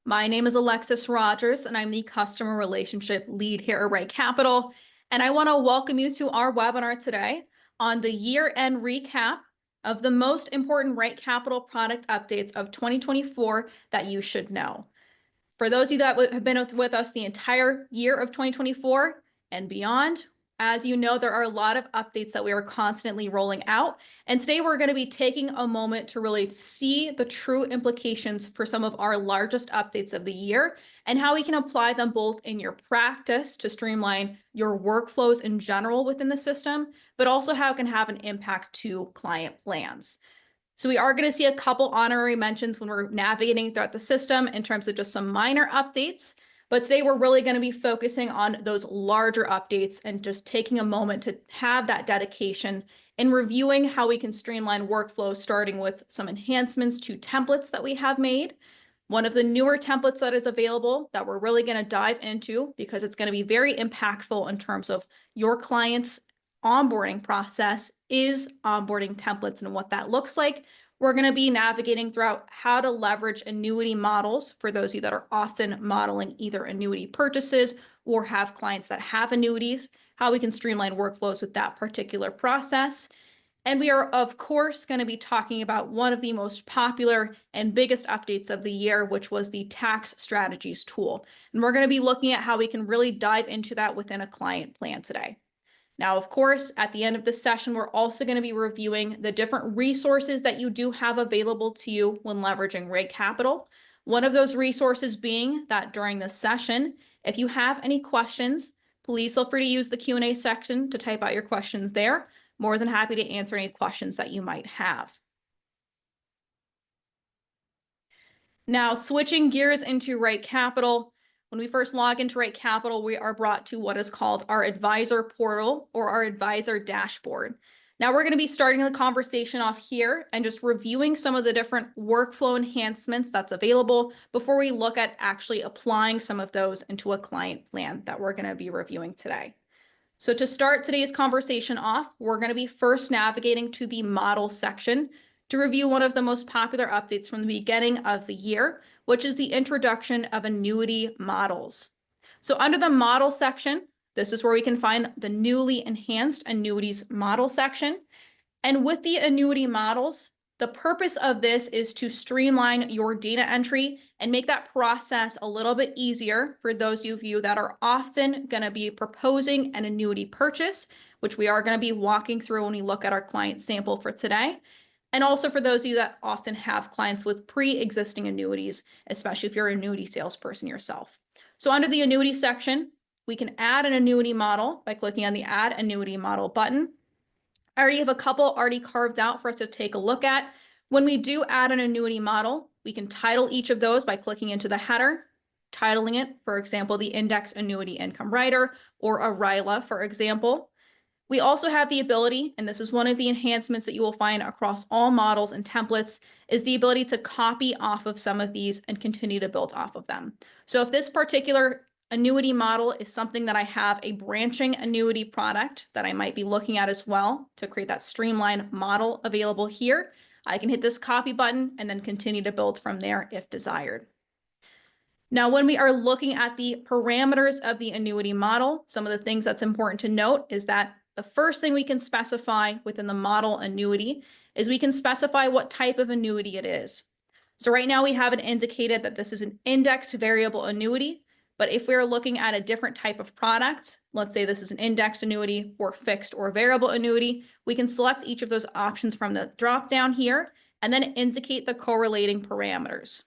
My name is Alexis Rogers, and I'm the Customer Relationship Lead here at RightCapital. And I want to welcome you to our webinar today on the year-end recap of the most important RightCapital product updates of 2024 that you should know. For those of you that have been with us the entire year of 2024 and beyond, as you know, there are a lot of updates that we are constantly rolling out. And today we're going to be taking a moment to really see the true implications for some of our largest updates of the year and how we can apply them both in your practice to streamline your workflows in general within the system, but also how it can have an impact to client plans. So we are going to see a couple honorary mentions when we're navigating throughout the system in terms of just some minor updates. But today we're really going to be focusing on those larger updates and just taking a moment to have that dedication in reviewing how we can streamline workflows, starting with some enhancements to templates that we have made. One of the newer templates that is available that we're really going to dive into because it's going to be very impactful in terms of your clients' onboarding process is onboarding templates and what that looks like. We're going to be navigating throughout how to leverage annuity models for those of you that are often modeling either annuity purchases or have clients that have annuities, how we can streamline workflows with that particular process. And we are, of course, going to be talking about one of the most popular and biggest updates of the year, which was the tax strategies tool. And we're going to be looking at how we can really dive into that within a client plan today. Now, of course, at the end of the session, we're also going to be reviewing the different resources that you do have available to you when leveraging RightCapital. One of those resources being that during this session, if you have any questions, please feel free to use the Q&A section to type out your questions there. More than happy to answer any questions that you might have. Now, switching gears into RightCapital. When we first log into RightCapital, we are brought to what is called our advisor portal or our advisor dashboard. Now we're going to be starting the conversation off here and just reviewing some of the different workflow enhancements that's available before we look at actually applying some of those into a client plan that we're going to be reviewing today. So to start today's conversation off, we're going to be first navigating to the model section to review one of the most popular updates from the beginning of the year, which is the introduction of annuity models. So under the model section, this is where we can find the newly enhanced annuities model section. And with the annuity models, the purpose of this is to streamline your data entry and make that process a little bit easier for those of you that are often going to be proposing an annuity purchase, which we are going to be walking through when we look at our client sample for today. And also for those of you that often have clients with pre-existing annuities, especially if you're an annuity salesperson yourself. So under the annuity section, we can add an annuity model by clicking on the Add Annuity Model button. I already have a couple already carved out for us to take a look at. When we do add an annuity model, we can title each of those by clicking into the header, titling it, for example, the Index Annuity Income Rider or a RILA, for example. We also have the ability, and this is one of the enhancements that you will find across all models and templates, is the ability to copy off of some of these and continue to build off of them. So if this particular annuity model is something that I have a branching annuity product that I might be looking at as well to create that streamlined model available here, I can hit this copy button and then continue to build from there if desired. Now, when we are looking at the parameters of the annuity model, some of the things that's important to note is that the first thing we can specify within the model annuity is we can specify what type of annuity it is. So right now we have it indicated that this is an indexed variable annuity, but if we're looking at a different type of product, let's say this is an indexed annuity or fixed or variable annuity, we can select each of those options from the drop down here and then indicate the correlating parameters.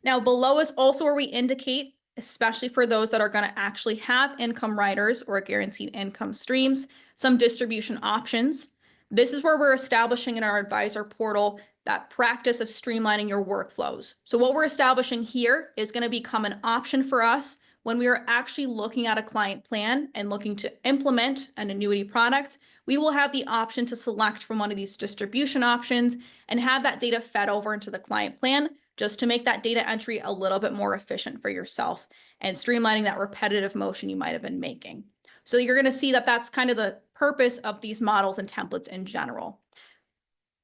Now below is also where we indicate, especially for those that are going to actually have income riders or guaranteed income streams, some distribution options. This is where we're establishing in our advisor portal that practice of streamlining your workflows. So what we're establishing here is going to become an option for us when we are actually looking at a client plan and looking to implement an annuity product. We will have the option to select from one of these distribution options and have that data fed over into the client plan, just to make that data entry a little bit more efficient for yourself and streamlining that repetitive motion you might have been making. So you're going to see that that's kind of the purpose of these models and templates in general.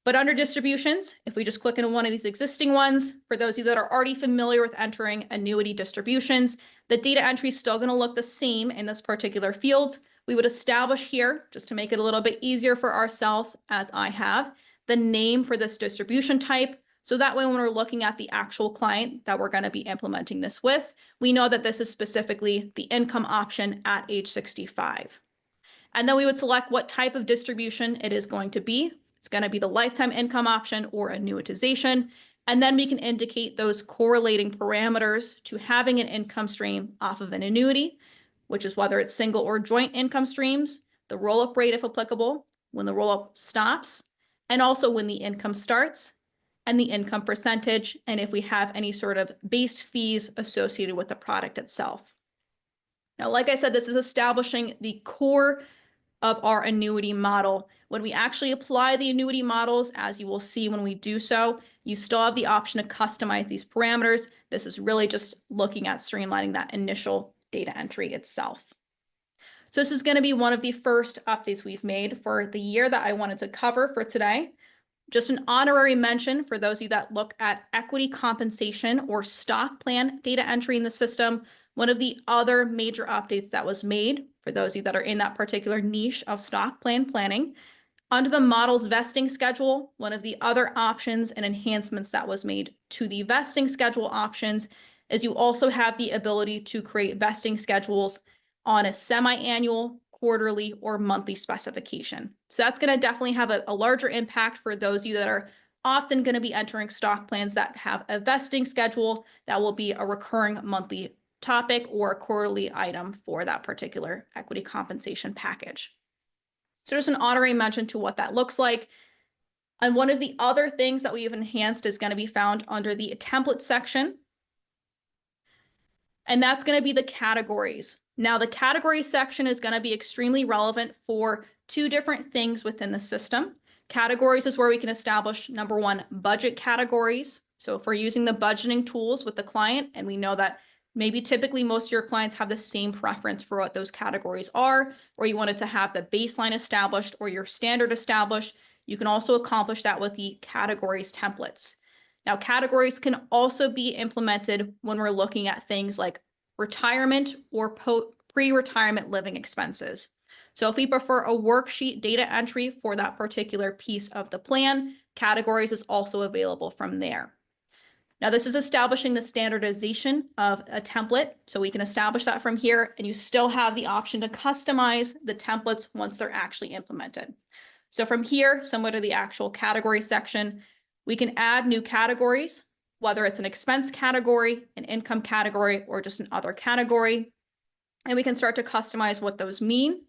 But under distributions, if we just click into one of these existing ones, for those of you that are already familiar with entering annuity distributions, the data entry is still going to look the same in this particular field. We would establish here, just to make it a little bit easier for ourselves, as I have, the name for this distribution type. So that way, when we're looking at the actual client that we're going to be implementing this with, we know that this is specifically the income option at age 65. And then we would select what type of distribution it is going to be. It's going to be the lifetime income option or annuitization. And then we can indicate those correlating parameters to having an income stream off of an annuity, which is whether it's single or joint income streams, the roll-up rate if applicable, when the roll-up stops, and also when the income starts, and the income percentage, and if we have any sort of base fees associated with the product itself. Now, like I said, this is establishing the core of our annuity model. When we actually apply the annuity models, as you will see when we do so, you still have the option to customize these parameters. This is really just looking at streamlining that initial data entry itself. So this is going to be one of the first updates we've made for the year that I wanted to cover for today. Just an honorary mention for those of you that look at equity compensation or stock plan data entry in the system. One of the other major updates that was made for those of you that are in that particular niche of stock plan planning, under the model's vesting schedule, one of the other options and enhancements that was made to the vesting schedule options is you also have the ability to create vesting schedules on a semi-annual, quarterly, or monthly specification. So that's going to definitely have a larger impact for those of you that are often going to be entering stock plans that have a vesting schedule that will be a recurring monthly topic or a quarterly item for that particular equity compensation package. So just an honorary mention to what that looks like. And one of the other things that we've enhanced is going to be found under the template section. And that's going to be the categories. Now, the category section is going to be extremely relevant for two different things within the system. Categories is where we can establish, number one, budget categories. So if we're using the budgeting tools with the client, and we know that maybe typically most of your clients have the same preference for what those categories are, or you wanted to have the baseline established or your standard established, you can also accomplish that with the categories templates. Now, categories can also be implemented when we're looking at things like retirement or pre-retirement living expenses. So if we prefer a worksheet data entry for that particular piece of the plan, categories is also available from there. Now, this is establishing the standardization of a template. So we can establish that from here, and you still have the option to customize the templates once they're actually implemented. So from here, similar to the actual category section, we can add new categories, whether it's an expense category, an income category, or just an other category. And we can start to customize what those mean.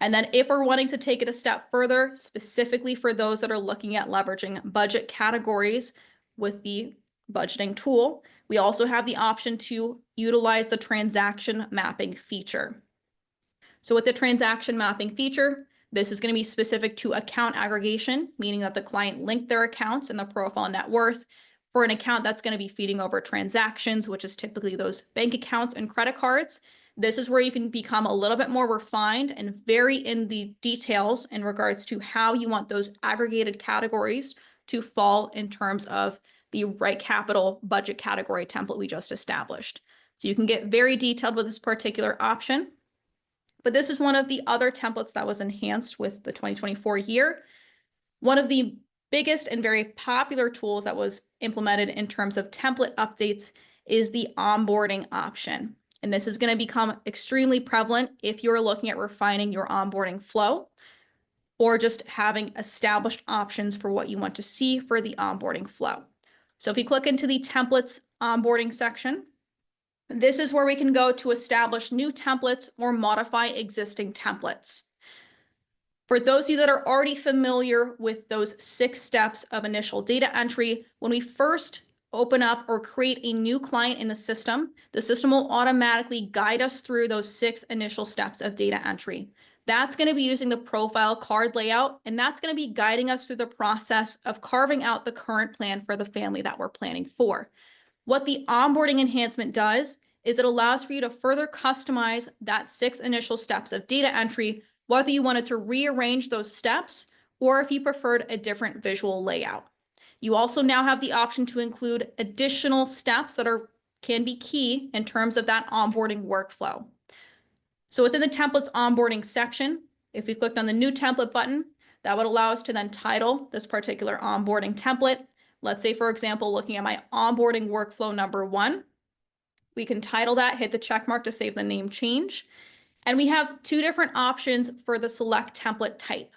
And then if we're wanting to take it a step further, specifically for those that are looking at leveraging budget categories with the budgeting tool, we also have the option to utilize the transaction mapping feature. So with the transaction mapping feature, this is going to be specific to account aggregation, meaning that the client linked their accounts in the profile net worth for an account that's going to be feeding over transactions, which is typically those bank accounts and credit cards. This is where you can become a little bit more refined and vary in the details in regards to how you want those aggregated categories to fall in terms of the RightCapital budget category template we just established. So you can get very detailed with this particular option. But this is one of the other templates that was enhanced with the 2024 year. One of the biggest and very popular tools that was implemented in terms of template updates is the onboarding option. And this is going to become extremely prevalent if you're looking at refining your onboarding flow or just having established options for what you want to see for the onboarding flow. So if you click into the templates onboarding section, this is where we can go to establish new templates or modify existing templates. For those of you that are already familiar with those 6 steps of initial data entry, when we first open up or create a new client in the system will automatically guide us through those 6 initial steps of data entry. That's going to be using the profile card layout, and that's going to be guiding us through the process of carving out the current plan for the family that we're planning for. What the onboarding enhancement does is it allows for you to further customize that 6 initial steps of data entry, whether you wanted to rearrange those steps or if you preferred a different visual layout. You also now have the option to include additional steps that can be key in terms of that onboarding workflow. So within the templates onboarding section, if we clicked on the new template button, that would allow us to then title this particular onboarding template. Let's say, for example, looking at my onboarding workflow number 1, we can title that, hit the check mark to save the name change. And we have 2 different options for the select template type.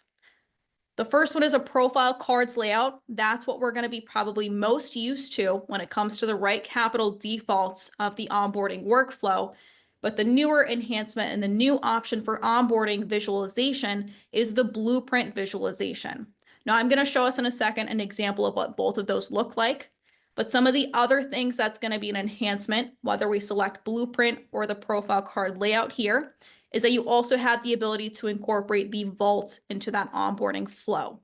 The first one is a profile cards layout. That's what we're going to be probably most used to when it comes to the RightCapital defaults of the onboarding workflow. But the newer enhancement and the new option for onboarding visualization is the blueprint visualization. Now, I'm going to show us in a second an example of what both of those look like. But some of the other things that's going to be an enhancement, whether we select blueprint or the profile card layout here, is that you also have the ability to incorporate the vault into that onboarding flow.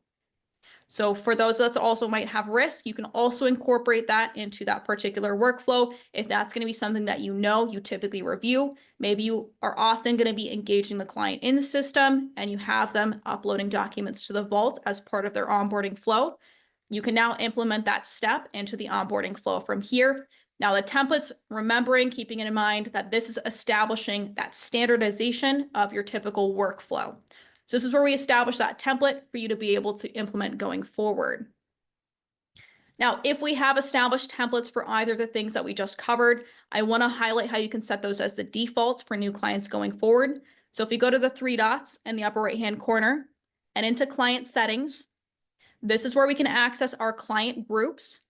So for those that also might have risk, you can also incorporate that into that particular workflow. If that's going to be something that you typically review, maybe you are often going to be engaging the client in the system and you have them uploading documents to the vault as part of their onboarding flow. You can now implement that step into the onboarding flow from here. Now the templates, keeping in mind that this is establishing that standardization of your typical workflow. So this is where we establish that template for you to be able to implement going forward. Now, if we have established templates for either of the things that we just covered, I want to highlight how you can set those as the defaults for new clients going forward. So if you go to the 3 dots in the upper right-hand corner and into client settings, this is where we can access our client groups.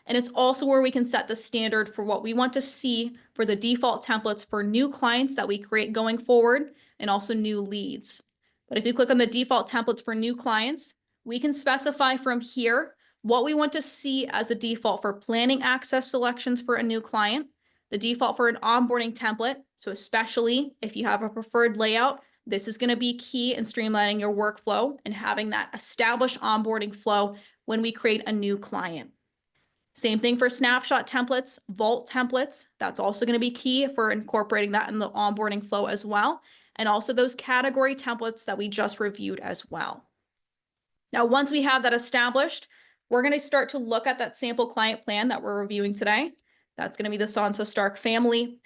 And it's also where we can set the standard for what we want to see for the default templates for new clients that we create going forward and also new leads. But if you click on the default templates for new clients, we can specify from here what we want to see as a default for planning access selections for a new client, the default for an onboarding template. So especially if you have a preferred layout, this is going to be key in streamlining your workflow and having that established onboarding flow when we create a new client. Same thing for snapshot templates, vault templates. That's also going to be key for incorporating that in the onboarding flow as well. And also those category templates that we just reviewed as well. Now, once we have that established, we're going to start to look at that sample client plan that we're reviewing today. That's going to be the Sansa Stark family.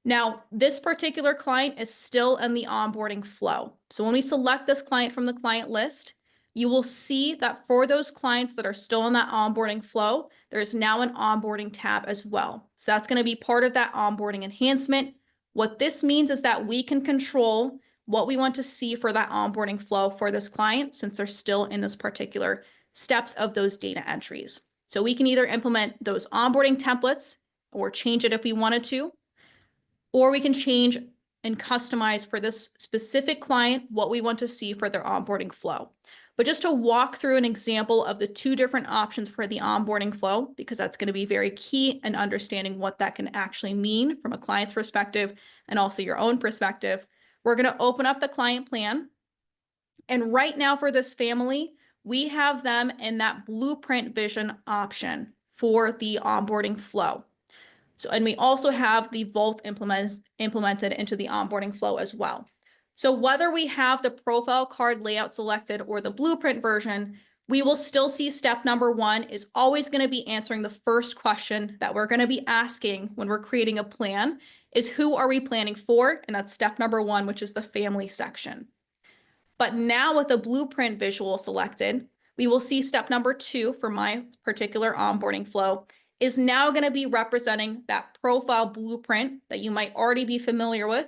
Now, this particular client is still in the onboarding flow. So when we select this client from the client list, you will see that for those clients that are still in that onboarding flow, there's now an onboarding tab as well. So that's going to be part of that onboarding enhancement. What this means is that we can control what we want to see for that onboarding flow for this client since they're still in this particular steps of those data entries. So we can either implement those onboarding templates or change it if we wanted to, or we can change and customize for this specific client what we want to see for their onboarding flow. But just to walk through an example of the 2 different options for the onboarding flow, because that's going to be very key in understanding what that can actually mean from a client's perspective and also your own perspective, we're going to open up the client plan. And right now for this family, we have them in that blueprint vision option for the onboarding flow. So, and we also have the vault implemented into the onboarding flow as well. So whether we have the profile card layout selected or the blueprint version, we will still see step number 1 is always going to be answering the first question that we're going to be asking when we're creating a plan is who are we planning for? And that's step number 1, which is the family section. But now with the blueprint visual selected, we will see step number 2 for my particular onboarding flow is now going to be representing that profile blueprint that you might already be familiar with.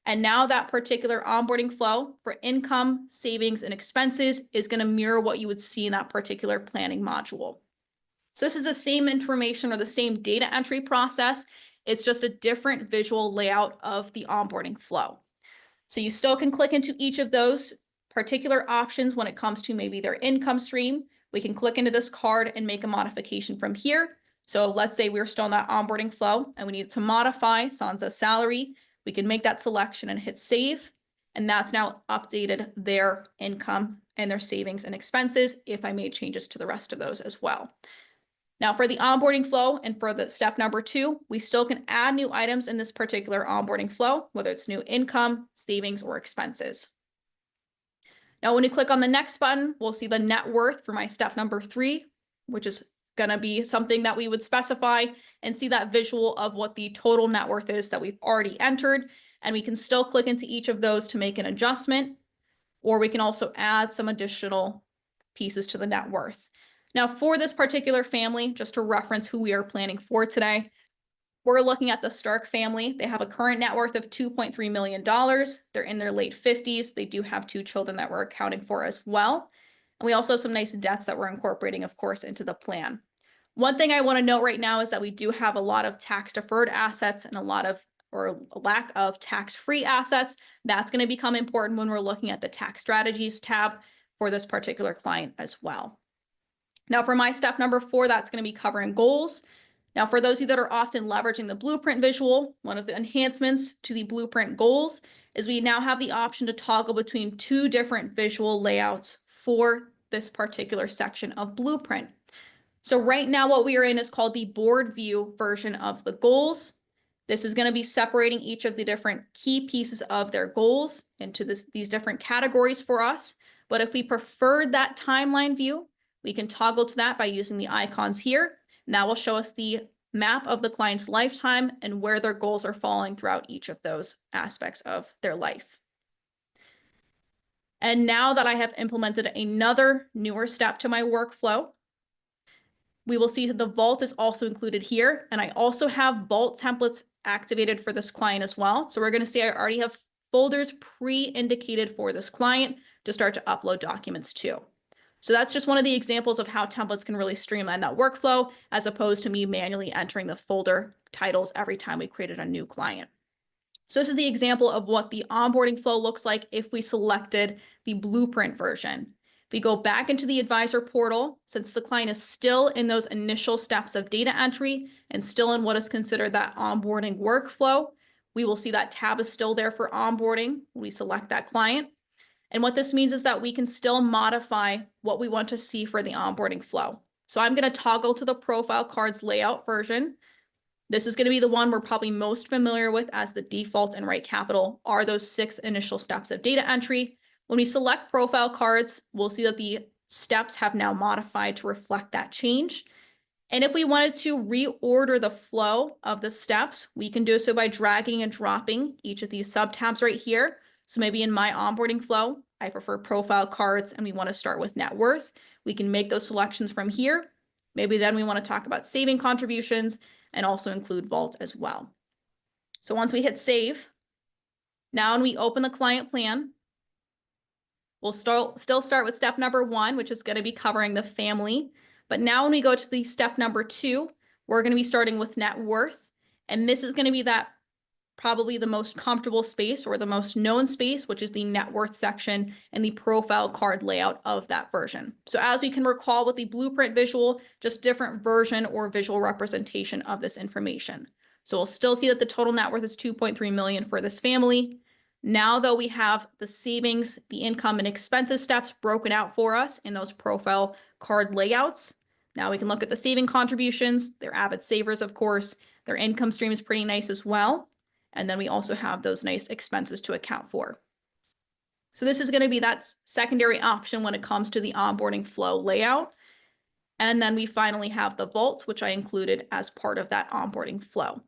And now that particular onboarding flow for income, savings, and expenses is going to mirror what you would see in that particular planning module. So this is the same information or the same data entry process. It's just a different visual layout of the onboarding flow. So you still can click into each of those particular options when it comes to maybe their income stream. We can click into this card and make a modification from here. So let's say we're still in that onboarding flow and we need to modify Sansa's salary. We can make that selection and hit save. And that's now updated their income and their savings and expenses if I made changes to the rest of those as well. Now for the onboarding flow and for the step number 2, we still can add new items in this particular onboarding flow, whether it's new income, savings, or expenses. Now, when you click on the next button, we'll see the net worth for my step number 3, which is going to be something that we would specify, and see that visual of what the total net worth is that we've already entered. And we can still click into each of those to make an adjustment, or we can also add some additional pieces to the net worth. Now, for this particular family, just to reference who we are planning for today, we're looking at the Stark family. They have a current net worth of $2.3 million. They're in their late 50s. They do have 2 children that we're accounting for as well. And we also have some nice debts that we're incorporating, of course, into the plan. One thing I want to note right now is that we do have a lot of tax-deferred assets and a lack of tax-free assets. That's going to become important when we're looking at the tax strategies tab for this particular client as well. Now, for my step number 4, that's going to be covering goals. Now, for those of you that are often leveraging the blueprint visual, one of the enhancements to the blueprint goals is we now have the option to toggle between 2 different visual layouts for this particular section of blueprint. So right now what we are in is called the board view version of the goals. This is going to be separating each of the different key pieces of their goals into these different categories for us. But if we preferred that timeline view, we can toggle to that by using the icons here. And that will show us the map of the client's lifetime and where their goals are falling throughout each of those aspects of their life. And now that I have implemented another newer step to my workflow, we will see that the vault is also included here. And I also have vault templates activated for this client as well. So we're going to see I already have folders pre-indicated for this client to start to upload documents to. So that's just one of the examples of how templates can really streamline that workflow, as opposed to me manually entering the folder titles every time we created a new client. So this is the example of what the onboarding flow looks like if we selected the blueprint version. If we go back into the advisor portal, since the client is still in those initial steps of data entry and still in what is considered that onboarding workflow, we will see that tab is still there for onboarding when we select that client. And what this means is that we can still modify what we want to see for the onboarding flow. So I'm going to toggle to the profile cards layout version. This is going to be the one we're probably most familiar with, as the default in RightCapital are those 6 initial steps of data entry. When we select profile cards, we'll see that the steps have now modified to reflect that change. And if we wanted to reorder the flow of the steps, we can do so by dragging and dropping each of these subtabs right here. So maybe in my onboarding flow, I prefer profile cards and we want to start with net worth. We can make those selections from here. Maybe then we want to talk about saving contributions and also include vault as well. So once we hit save, now when we open the client plan, we'll still start with step number 1, which is going to be covering the family. But now when we go to the step number 2, we're going to be starting with net worth. And this is going to be that probably the most comfortable space or the most known space, which is the net worth section and the profile card layout of that version. So as we can recall with the blueprint visual, just different version or visual representation of this information. So we'll still see that the total net worth is $2.3 million for this family. Now, though, we have the savings, the income and expenses steps broken out for us in those profile card layouts. Now we can look at the saving contributions. They're avid savers, of course. Their income stream is pretty nice as well. And then we also have those nice expenses to account for. So this is going to be that secondary option when it comes to the onboarding flow layout. And then we finally have the vault, which I included as part of that onboarding flow.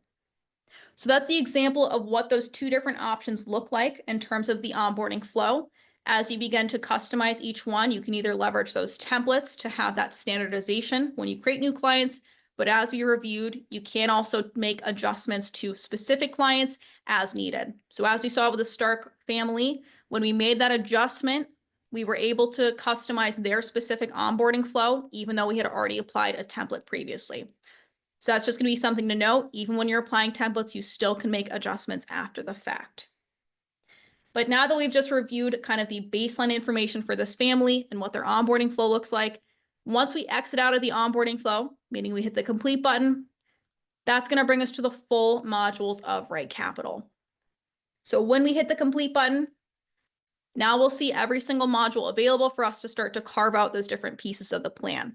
So that's the example of what those 2 different options look like in terms of the onboarding flow. As you begin to customize each one, you can either leverage those templates to have that standardization when you create new clients. But as we reviewed, you can also make adjustments to specific clients as needed. So as we saw with the Stark family, when we made that adjustment, we were able to customize their specific onboarding flow, even though we had already applied a template previously. So that's just going to be something to note. Even when you're applying templates, you still can make adjustments after the fact. But now that we've just reviewed kind of the baseline information for this family and what their onboarding flow looks like, once we exit out of the onboarding flow, meaning we hit the complete button, that's going to bring us to the full modules of RightCapital. So when we hit the complete button, now we'll see every single module available for us to start to carve out those different pieces of the plan.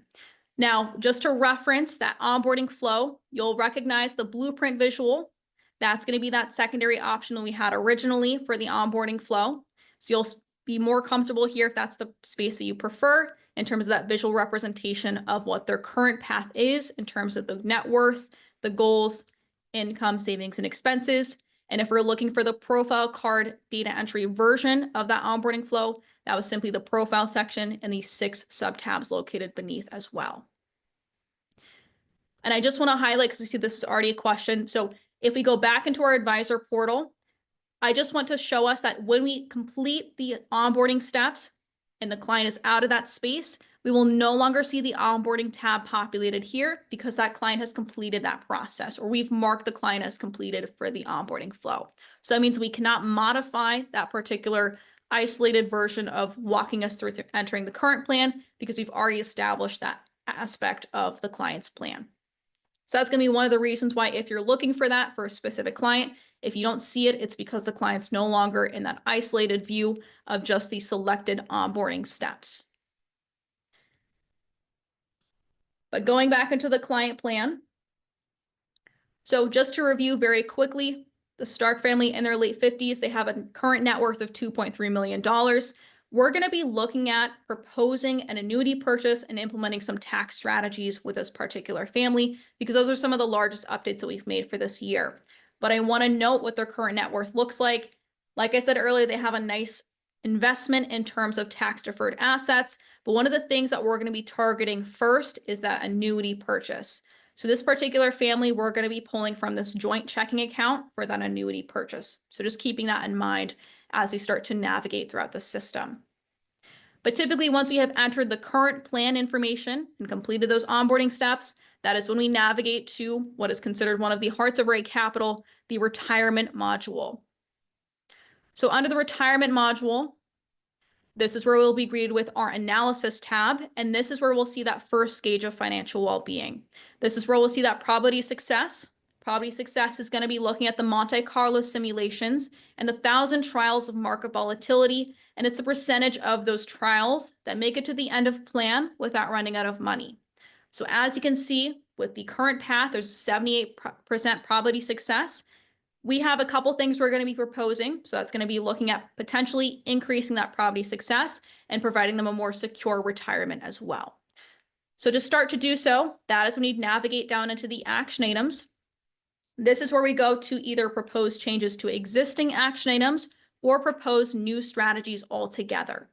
Now, just to reference that onboarding flow, you'll recognize the blueprint visual. That's going to be that secondary option that we had originally for the onboarding flow. So you'll be more comfortable here if that's the space that you prefer in terms of that visual representation of what their current path is in terms of the net worth, the goals, income, savings, and expenses. And if we're looking for the profile card data entry version of that onboarding flow, that was simply the profile section and these 6 sub-tabs located beneath as well. And I just want to highlight, because I see this is already a question. So if we go back into our advisor portal, I just want to show us that when we complete the onboarding steps and the client is out of that space, we will no longer see the onboarding tab populated here because that client has completed that process, or we've marked the client as completed for the onboarding flow. So that means we cannot modify that particular isolated version of walking us through entering the current plan because we've already established that aspect of the client's plan. So that's going to be one of the reasons why if you're looking for that for a specific client, if you don't see it, it's because the client's no longer in that isolated view of just the selected onboarding steps. But going back into the client plan. So just to review very quickly, the Stark family in their late 50s, they have a current net worth of $2.3 million. We're going to be looking at proposing an annuity purchase and implementing some tax strategies with this particular family, because those are some of the largest updates that we've made for this year. But I want to note what their current net worth looks like. Like I said earlier, they have a nice investment in terms of tax deferred assets. But one of the things that we're going to be targeting first is that annuity purchase. So this particular family, we're going to be pulling from this joint checking account for that annuity purchase. So just keeping that in mind as we start to navigate throughout the system. But typically, once we have entered the current plan information and completed those onboarding steps, that is when we navigate to what is considered one of the hearts of RightCapital, the retirement module. So under the retirement module, this is where we'll be greeted with our analysis tab, and this is where we'll see that first gauge of financial well-being. This is where we'll see that probability of success. Probability of success is going to be looking at the Monte Carlo simulations and the 1,000 trials of market volatility, and it's the percentage of those trials that make it to the end of plan without running out of money. So as you can see, with the current path, there's 78% probability success. We have a couple things we're going to be proposing. So that's going to be looking at potentially increasing that probability success and providing them a more secure retirement as well. So to start to do so, that is when you navigate down into the action items. This is where we go to either propose changes to existing action items or propose new strategies altogether.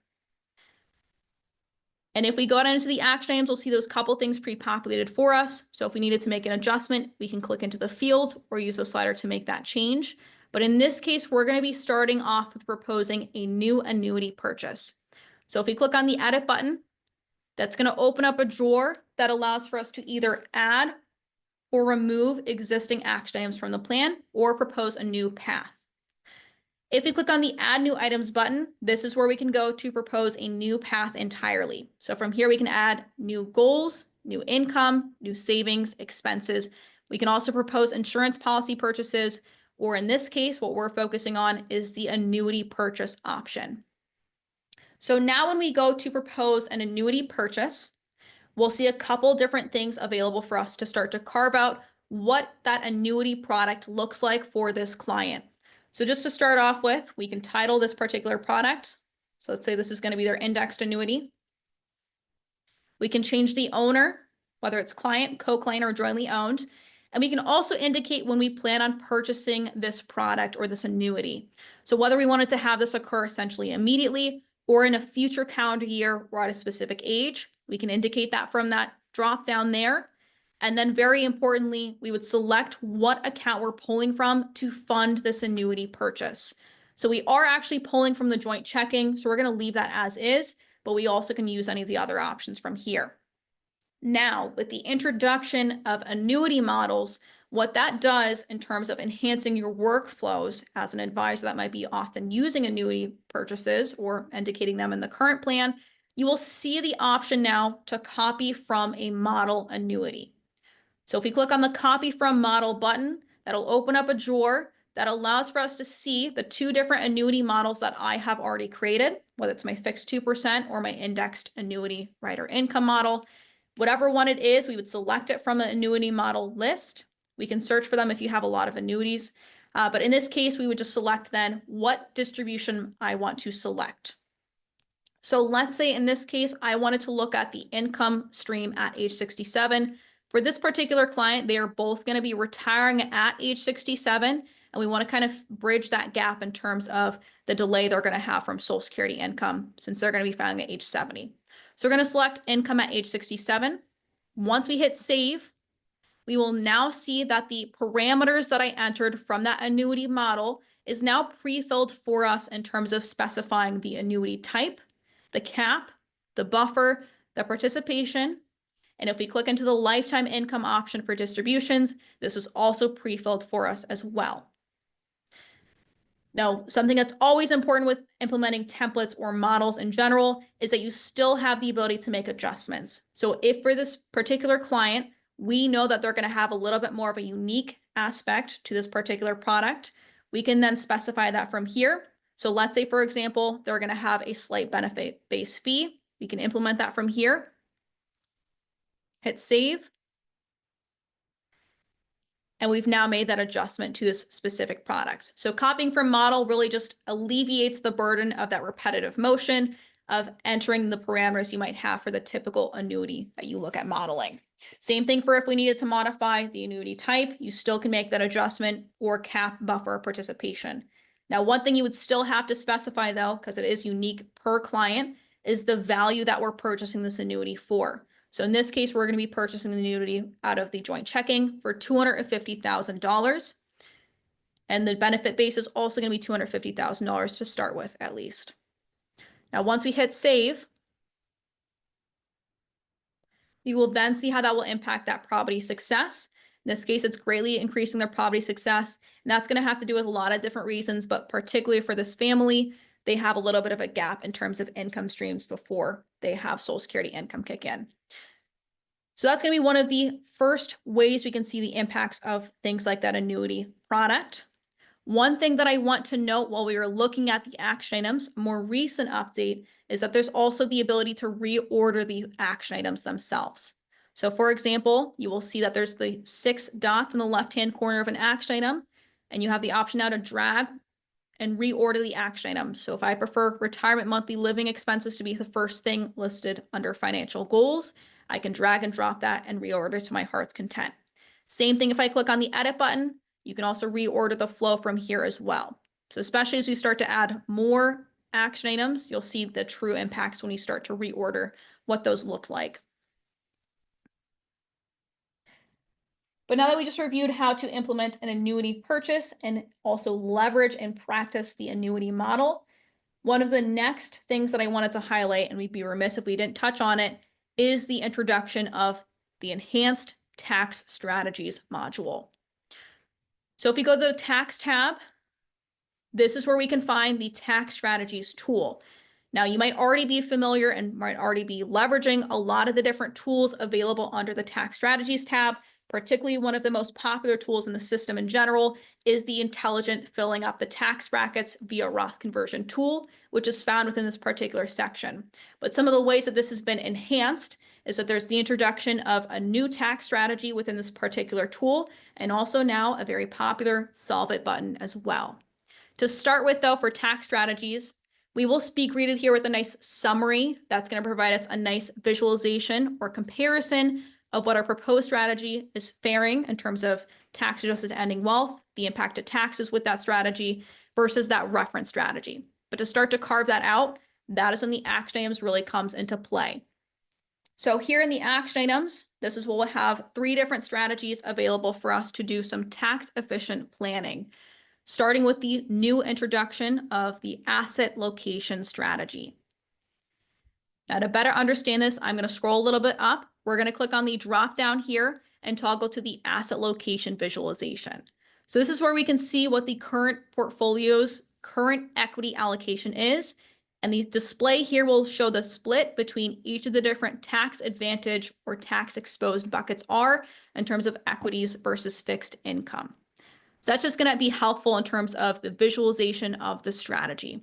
And if we go down into the action items, we'll see those couple things pre-populated for us. So if we needed to make an adjustment, we can click into the field or use the slider to make that change. But in this case, we're going to be starting off with proposing a new annuity purchase. So if we click on the edit button, that's going to open up a drawer that allows for us to either add or remove existing action items from the plan or propose a new path. If we click on the Add New Items button, this is where we can go to propose a new path entirely. So from here, we can add new goals, new income, new savings, expenses. We can also propose insurance policy purchases, or in this case, what we're focusing on is the annuity purchase option. So now when we go to propose an annuity purchase, we'll see a couple different things available for us to start to carve out what that annuity product looks like for this client. So just to start off with, we can title this particular product. So let's say this is going to be their indexed annuity. We can change the owner, whether it's client, co-client, or jointly owned. And we can also indicate when we plan on purchasing this product or this annuity. So whether we wanted to have this occur essentially immediately or in a future calendar year or at a specific age, we can indicate that from that drop down there. And then very importantly, we would select what account we're pulling from to fund this annuity purchase. So we are actually pulling from the joint checking. So we're going to leave that as is, but we also can use any of the other options from here. Now, with the introduction of annuity models, what that does in terms of enhancing your workflows as an advisor that might be often using annuity purchases or indicating them in the current plan, you will see the option now to copy from a model annuity. So if we click on the Copy From Model button, that'll open up a drawer that allows for us to see the 2 different annuity models that I have already created, whether it's my fixed 2% or my indexed annuity rider income model. Whatever one it is, we would select it from the annuity model list. We can search for them if you have a lot of annuities. But in this case, we would just select then what distribution I want to select. So let's say in this case, I wanted to look at the income stream at age 67. For this particular client, they are both going to be retiring at age 67. And we want to kind of bridge that gap in terms of the delay they're going to have from Social Security income since they're going to be filing at age 70. So we're going to select income at age 67. Once we hit save, we will now see that the parameters that I entered from that annuity model is now pre-filled for us in terms of specifying the annuity type, the cap, the buffer, the participation. And if we click into the lifetime income option for distributions, this is also pre-filled for us as well. Now, something that's always important with implementing templates or models in general is that you still have the ability to make adjustments. So if for this particular client, we know that they're going to have a little bit more of a unique aspect to this particular product, we can then specify that from here. So let's say, for example, they're going to have a slight benefit-based fee. We can implement that from here. Hit save. And we've now made that adjustment to this specific product. So copying from model really just alleviates the burden of that repetitive motion of entering the parameters you might have for the typical annuity that you look at modeling. Same thing for if we needed to modify the annuity type, you still can make that adjustment or cap, buffer, participation. Now, one thing you would still have to specify though, because it is unique per client, is the value that we're purchasing this annuity for. So in this case, we're going to be purchasing the annuity out of the joint checking for $250,000. And the benefit base is also going to be $250,000 to start with at least. Now, once we hit save, we will then see how that will impact that probability success. In this case, it's greatly increasing their probability success. And that's going to have to do with a lot of different reasons, but particularly for this family, they have a little bit of a gap in terms of income streams before they have Social Security income kick in. So that's going to be one of the first ways we can see the impacts of things like that annuity product. One thing that I want to note while we were looking at the action items, a more recent update, is that there's also the ability to reorder the action items themselves. So for example, you will see that there's the 6 dots in the left-hand corner of an action item, and you have the option now to drag and reorder the action items. So if I prefer retirement monthly living expenses to be the first thing listed under financial goals, I can drag and drop that and reorder to my heart's content. Same thing if I click on the edit button, you can also reorder the flow from here as well. So especially as we start to add more action items, you'll see the true impacts when you start to reorder what those look like. But now that we just reviewed how to implement an annuity purchase and also leverage and practice the annuity model, one of the next things that I wanted to highlight, and we'd be remiss if we didn't touch on it, is the introduction of the Enhanced Tax Strategies module. So if we go to the Tax tab, this is where we can find the Tax Strategies tool. Now, you might already be familiar and might already be leveraging a lot of the different tools available under the Tax Strategies tab. Particularly one of the most popular tools in the system in general is the intelligent filling up the tax brackets via Roth conversion tool, which is found within this particular section. But some of the ways that this has been enhanced is that there's the introduction of a new tax strategy within this particular tool, and also now a very popular Solve It button as well. To start with though, for tax strategies, we will be greeted here with a nice summary that's going to provide us a nice visualization or comparison of what our proposed strategy is faring in terms of tax adjusted ending wealth, the impact of taxes with that strategy versus that reference strategy. But to start to carve that out, that is when the action items really comes into play. So here in the action items, this is where we'll have 3 different strategies available for us to do some tax efficient planning, starting with the new introduction of the asset location strategy. Now, to better understand this, I'm going to scroll a little bit up. We're going to click on the drop down here and toggle to the asset location visualization. So this is where we can see what the current portfolio's current equity allocation is. And the display here will show the split between each of the different tax advantage or tax exposed buckets are in terms of equities versus fixed income. So that's just going to be helpful in terms of the visualization of the strategy.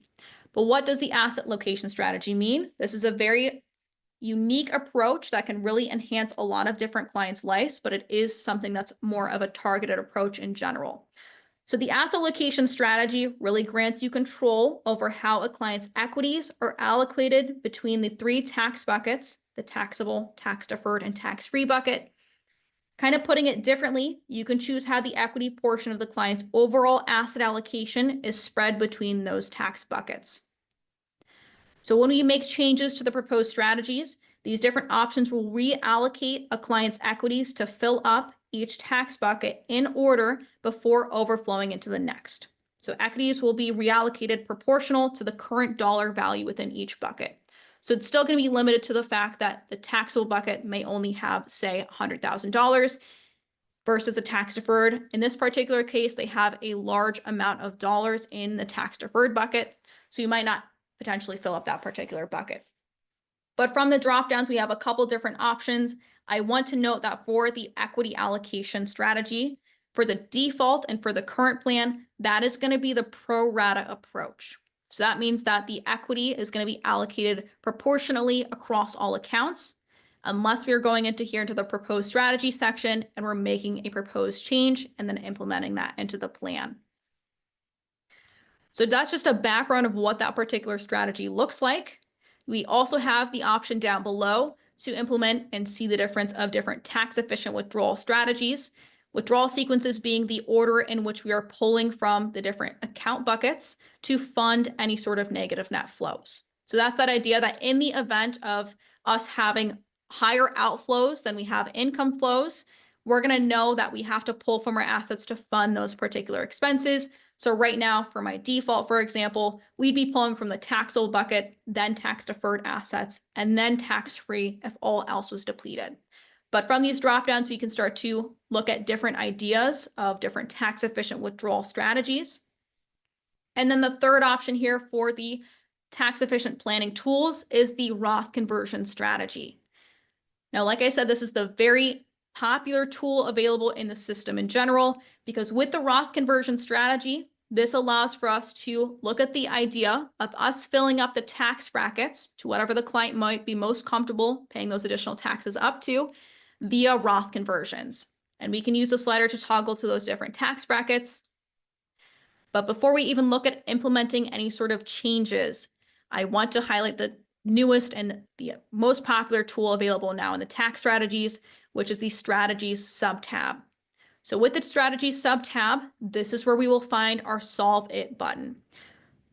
But what does the asset location strategy mean? This is a very unique approach that can really enhance a lot of different clients' lives, but it is something that's more of a targeted approach in general. So the asset allocation strategy really grants you control over how a client's equities are allocated between the three tax buckets, the taxable, tax deferred, and tax-free bucket. Kind of putting it differently, you can choose how the equity portion of the client's overall asset allocation is spread between those tax buckets. So when we make changes to the proposed strategies, these different options will reallocate a client's equities to fill up each tax bucket in order before overflowing into the next. So equities will be reallocated proportional to the current dollar value within each bucket. So it's still going to be limited to the fact that the taxable bucket may only have, say, $100,000 versus the tax deferred. In this particular case, they have a large amount of dollars in the tax deferred bucket. So you might not potentially fill up that particular bucket. But from the drop downs, we have a couple different options. I want to note that for the equity allocation strategy, for the default and for the current plan, that is going to be the pro rata approach. So that means that the equity is going to be allocated proportionally across all accounts, unless we are going into here into the proposed strategy section and we're making a proposed change and then implementing that into the plan. So that's just a background of what that particular strategy looks like. We also have the option down below to implement and see the difference of different tax efficient withdrawal strategies. Withdrawal sequences being the order in which we are pulling from the different account buckets to fund any sort of negative net flows. So that's that idea that in the event of us having higher outflows than we have income flows, we're going to know that we have to pull from our assets to fund those particular expenses. So right now, for my default, for example, we'd be pulling from the taxable bucket, then tax deferred assets, and then tax-free if all else was depleted. But from these dropdowns, we can start to look at different ideas of different tax efficient withdrawal strategies. And then the third option here for the tax efficient planning tools is the Roth conversion strategy. Now, like I said, this is the very popular tool available in the system in general, because with the Roth conversion strategy, this allows for us to look at the idea of us filling up the tax brackets to whatever the client might be most comfortable paying those additional taxes up to via Roth conversions. And we can use the slider to toggle to those different tax brackets. But before we even look at implementing any sort of changes, I want to highlight the newest and the most popular tool available now in the tax strategies, which is the strategies sub-tab. So with the strategies sub-tab, this is where we will find our solve it button.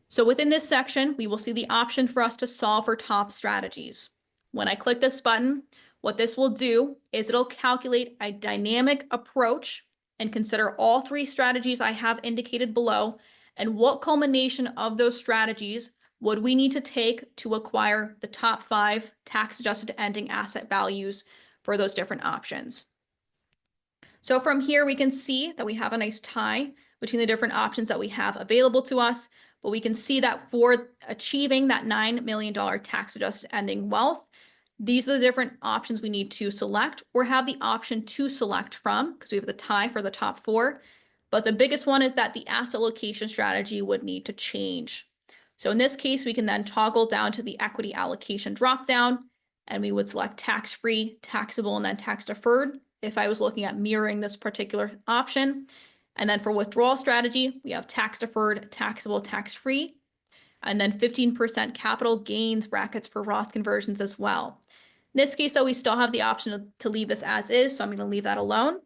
So within this section, we will see the option for us to solve for top strategies. When I click this button, what this will do is it'll calculate a dynamic approach and consider all three strategies I have indicated below and what culmination of those strategies would we need to take to acquire the top 5 tax-adjusted ending asset values for those different options. So from here, we can see that we have a nice tie between the different options that we have available to us, but we can see that for achieving that $9 million tax-adjusted ending wealth, these are the different options we need to select or have the option to select from, because we have the tie for the top 4. But the biggest one is that the asset allocation strategy would need to change. So in this case, we can then toggle down to the equity allocation dropdown, and we would select tax-free, taxable, and then tax-deferred if I was looking at mirroring this particular option. And then for withdrawal strategy, we have tax-deferred, taxable, tax-free, and then 15% capital gains brackets for Roth conversions as well. In this case, though, we still have the option to leave this as is, so I'm going to leave that alone.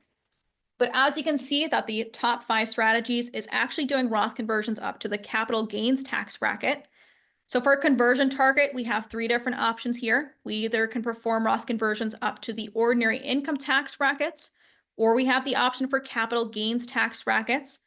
But as you can see that the top 5 strategies is actually doing Roth conversions up to the capital gains tax bracket. So for a conversion target, we have 3 different options here. We either can perform Roth conversions up to the ordinary income tax brackets, or we have the option for capital gains tax brackets.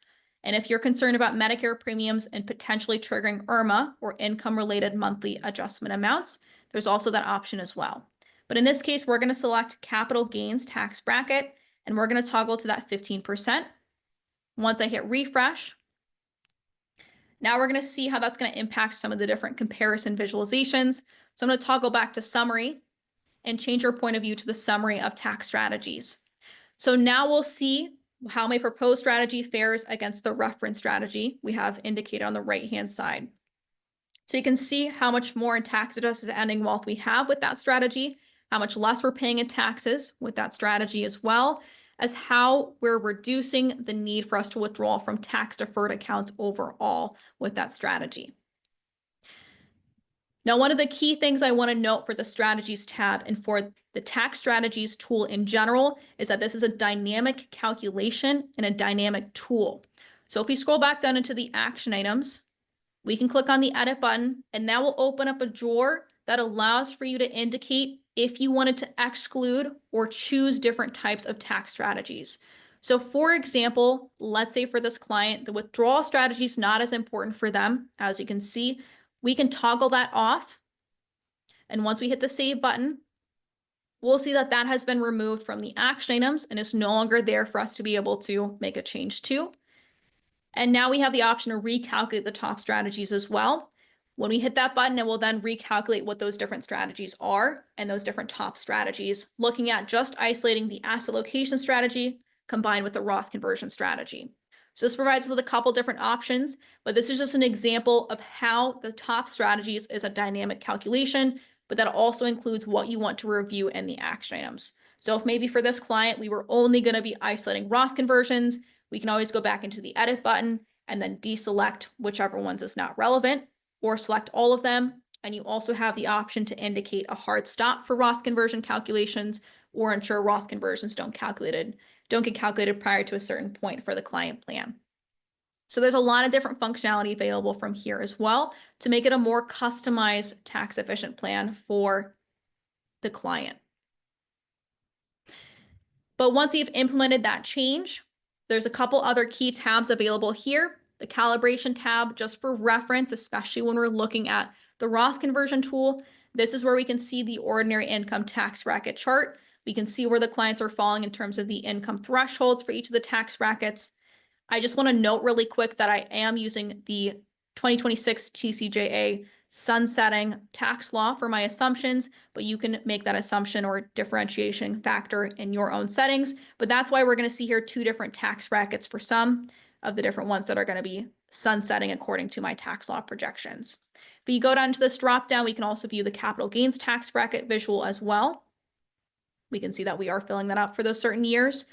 And if you're concerned about Medicare premiums and potentially triggering IRMA or income-related monthly adjustment amounts, there's also that option as well. But in this case, we're going to select capital gains tax bracket, and we're going to toggle to that 15%. Once I hit refresh, now we're going to see how that's going to impact some of the different comparison visualizations. So I'm going to toggle back to summary and change our point of view to the summary of tax strategies. So now we'll see how my proposed strategy fares against the reference strategy we have indicated on the right-hand side. So you can see how much more in tax-adjusted ending wealth we have with that strategy, how much less we're paying in taxes with that strategy as well, as how we're reducing the need for us to withdraw from tax deferred accounts overall with that strategy. Now, one of the key things I want to note for the strategies tab and for the tax strategies tool in general is that this is a dynamic calculation and a dynamic tool. So if we scroll back down into the action items, we can click on the edit button, and that will open up a drawer that allows for you to indicate if you wanted to exclude or choose different types of tax strategies. So for example, let's say for this client, the withdrawal strategy is not as important for them. As you can see, we can toggle that off. And once we hit the save button, we'll see that that has been removed from the action items and is no longer there for us to be able to make a change to. And now we have the option to recalculate the top strategies as well. When we hit that button, it will then recalculate what those different strategies are and those different top strategies, looking at just isolating the asset location strategy combined with the Roth conversion strategy. So this provides us with a couple different options, but this is just an example of how the top strategies is a dynamic calculation, but that also includes what you want to review in the action items. So if maybe for this client, we were only going to be isolating Roth conversions, we can always go back into the edit button and then deselect whichever ones is not relevant, or select all of them. And you also have the option to indicate a hard stop for Roth conversion calculations or ensure Roth conversions don't get calculated prior to a certain point for the client plan. So there's a lot of different functionality available from here as well to make it a more customized tax efficient plan for the client. But once you've implemented that change, there's a couple other key tabs available here. The calibration tab, just for reference, especially when we're looking at the Roth conversion tool, this is where we can see the ordinary income tax bracket chart. We can see where the clients are falling in terms of the income thresholds for each of the tax brackets. I just want to note really quick that I am using the 2026 TCJA sunsetting tax law for my assumptions, but you can make that assumption or differentiation factor in your own settings. But that's why we're going to see here two different tax brackets for some of the different ones that are going to be sunsetting according to my tax law projections. But you go down to this drop down, we can also view the capital gains tax bracket visual as well. We can see that we are filling that up for those certain years.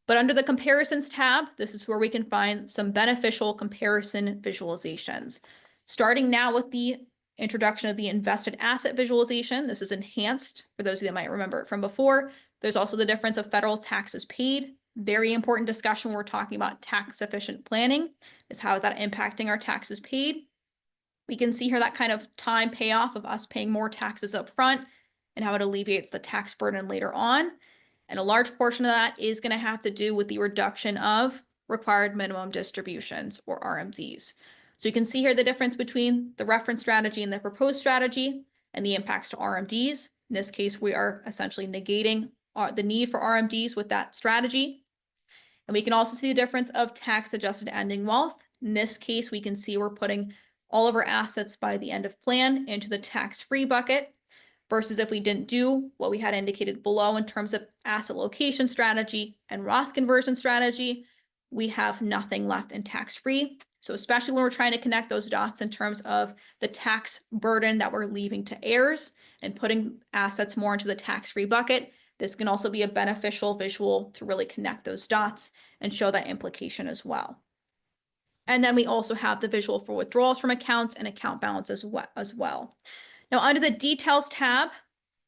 But under the comparisons tab, this is where we can find some beneficial comparison visualizations. Starting now with the introduction of the invested asset visualization. This is enhanced for those of you that might remember it from before. There's also the difference of federal taxes paid. Very important discussion when we're talking about tax efficient planning is how is that impacting our taxes paid. We can see here that kind of time payoff of us paying more taxes up front and how it alleviates the tax burden later on. And a large portion of that is going to have to do with the reduction of required minimum distributions or RMDs. So you can see here the difference between the reference strategy and the proposed strategy and the impacts to RMDs. In this case, we are essentially negating the need for RMDs with that strategy. And we can also see the difference of tax adjusted ending wealth. In this case, we can see we're putting all of our assets by the end of plan into the tax-free bucket versus if we didn't do what we had indicated below in terms of asset location strategy and Roth conversion strategy, we have nothing left in tax-free. So especially when we're trying to connect those dots in terms of the tax burden that we're leaving to heirs and putting assets more into the tax-free bucket, this can also be a beneficial visual to really connect those dots and show that implication as well. And then we also have the visual for withdrawals from accounts and account balance as well. Now, under the details tab,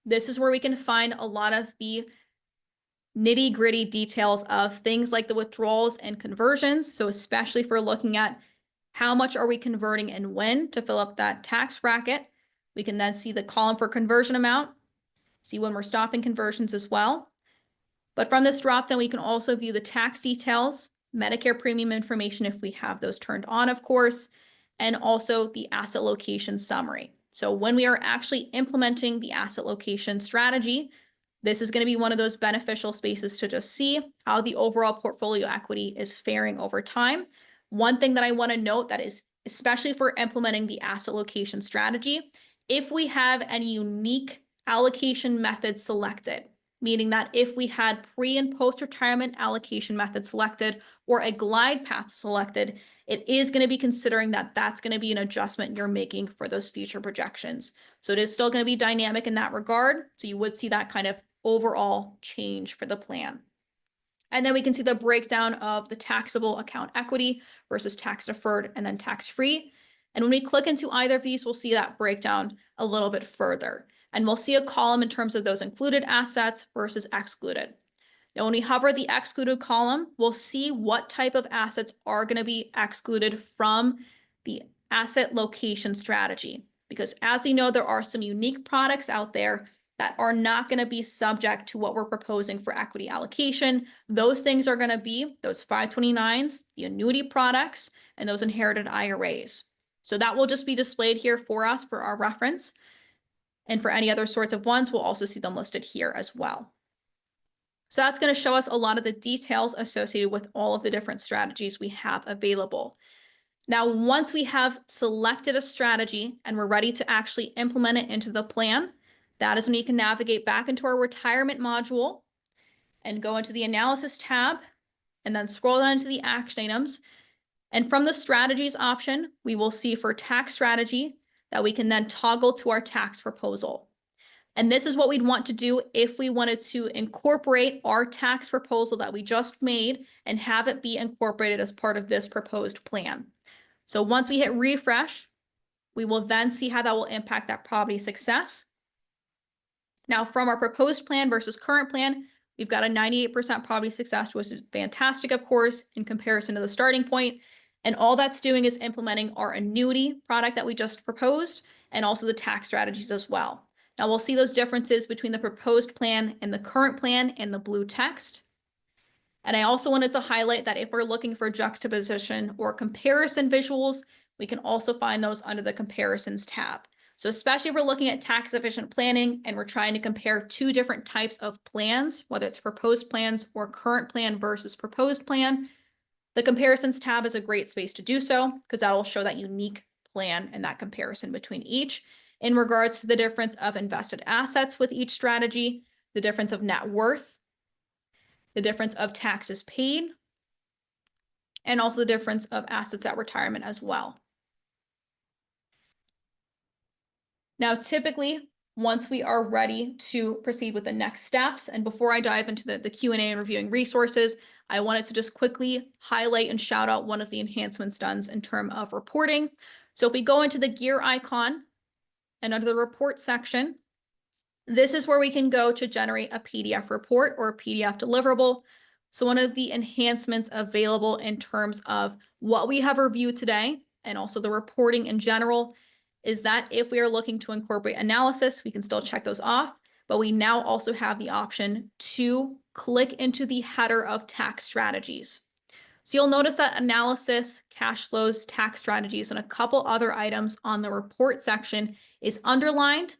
this is where we can find a lot of the nitty-gritty details of things like the withdrawals and conversions. So especially if we're looking at how much are we converting and when to fill up that tax bracket, we can then see the column for conversion amount, see when we're stopping conversions as well. But from this dropdown, we can also view the tax details, Medicare premium information if we have those turned on, of course, and also the asset location summary. So when we are actually implementing the asset location strategy, this is going to be one of those beneficial spaces to just see how the overall portfolio equity is faring over time. One thing that I want to note that is, especially if we're implementing the asset location strategy, if we have any unique allocation methods selected, meaning that if we had pre and post-retirement allocation methods selected or a glide path selected, it is going to be considering that that's going to be an adjustment you're making for those future projections. So it is still going to be dynamic in that regard. So you would see that kind of overall change for the plan. And then we can see the breakdown of the taxable account equity versus tax deferred and then tax free. And when we click into either of these, we'll see that breakdown a little bit further. And we'll see a column in terms of those included assets versus excluded. Now, when we hover the excluded column, we'll see what type of assets are going to be excluded from the asset location strategy. Because as you know, there are some unique products out there that are not going to be subject to what we're proposing for equity allocation. Those things are going to be those 529s, the annuity products, and those inherited IRAs. So that will just be displayed here for us for our reference. And for any other sorts of ones, we'll also see them listed here as well. So that's going to show us a lot of the details associated with all of the different strategies we have available. Now, once we have selected a strategy and we're ready to actually implement it into the plan, that is when you can navigate back into our retirement module and go into the analysis tab and then scroll down into the action items. And from the strategies option, we will see for tax strategy that we can then toggle to our tax proposal. And this is what we'd want to do if we wanted to incorporate our tax proposal that we just made and have it be incorporated as part of this proposed plan. So once we hit refresh, we will then see how that will impact that probability of success. Now, from our proposed plan versus current plan, we've got a 98% probability of success, which is fantastic, of course, in comparison to the starting point. And all that's doing is implementing our annuity product that we just proposed and also the tax strategies as well. Now we'll see those differences between the proposed plan and the current plan in the blue text. And I also wanted to highlight that if we're looking for juxtaposition or comparison visuals, we can also find those under the comparisons tab. So especially if we're looking at tax efficient planning and we're trying to compare two different types of plans, whether it's proposed plans or current plan versus proposed plan, the comparisons tab is a great space to do so because that will show that unique plan and that comparison between each. In regards to the difference of invested assets with each strategy, the difference of net worth, the difference of taxes paid, and also the difference of assets at retirement as well. Now, typically, once we are ready to proceed with the next steps, and before I dive into the Q&A and reviewing resources, I wanted to just quickly highlight and shout out one of the enhancements done in terms of reporting. So if we go into the gear icon, and under the report section, this is where we can go to generate a PDF report or a PDF deliverable. So one of the enhancements available in terms of what we have reviewed today and also the reporting in general is that if we are looking to incorporate analysis, we can still check those off, but we now also have the option to click into the header of tax strategies. So you'll notice that analysis, cash flows, tax strategies, and a couple other items on the report section is underlined.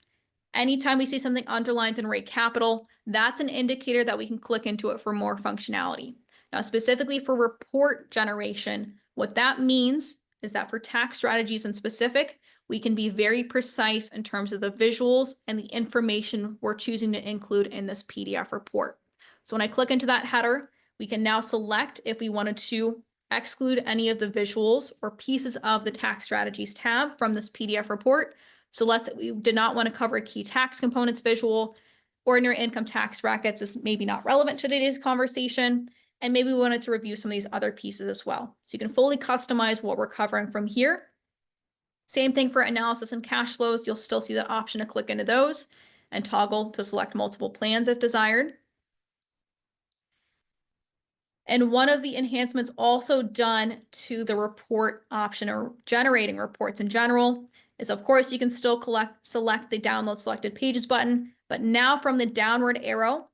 Anytime we see something underlined in RightCapital, that's an indicator that we can click into it for more functionality. Now, specifically for report generation, what that means is that for tax strategies in specific, we can be very precise in terms of the visuals and the information we're choosing to include in this PDF report. So when I click into that header, we can now select if we wanted to exclude any of the visuals or pieces of the tax strategies tab from this PDF report. So let's say we did not want to cover a key tax components visual, ordinary income tax brackets is maybe not relevant to today's conversation, and maybe we wanted to review some of these other pieces as well. So you can fully customize what we're covering from here. Same thing for analysis and cash flows. You'll still see the option to click into those and toggle to select multiple plans if desired. And one of the enhancements also done to the report option or generating reports in general is, of course, you can still select the download selected pages button, but now from the downward arrow,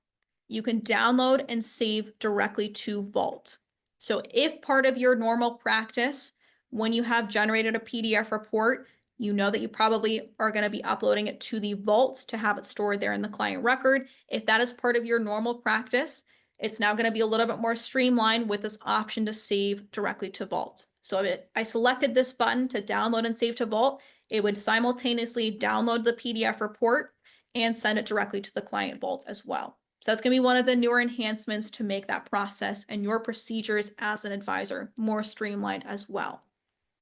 you can download and save directly to Vault. So if part of your normal practice, when you have generated a PDF report, you know that you probably are going to be uploading it to the Vault to have it stored there in the client record. If that is part of your normal practice, it's now going to be a little bit more streamlined with this option to save directly to Vault. So if I selected this button to download and save to Vault, it would simultaneously download the PDF report and send it directly to the client Vault as well. So that's going to be one of the newer enhancements to make that process and your procedures as an advisor more streamlined as well.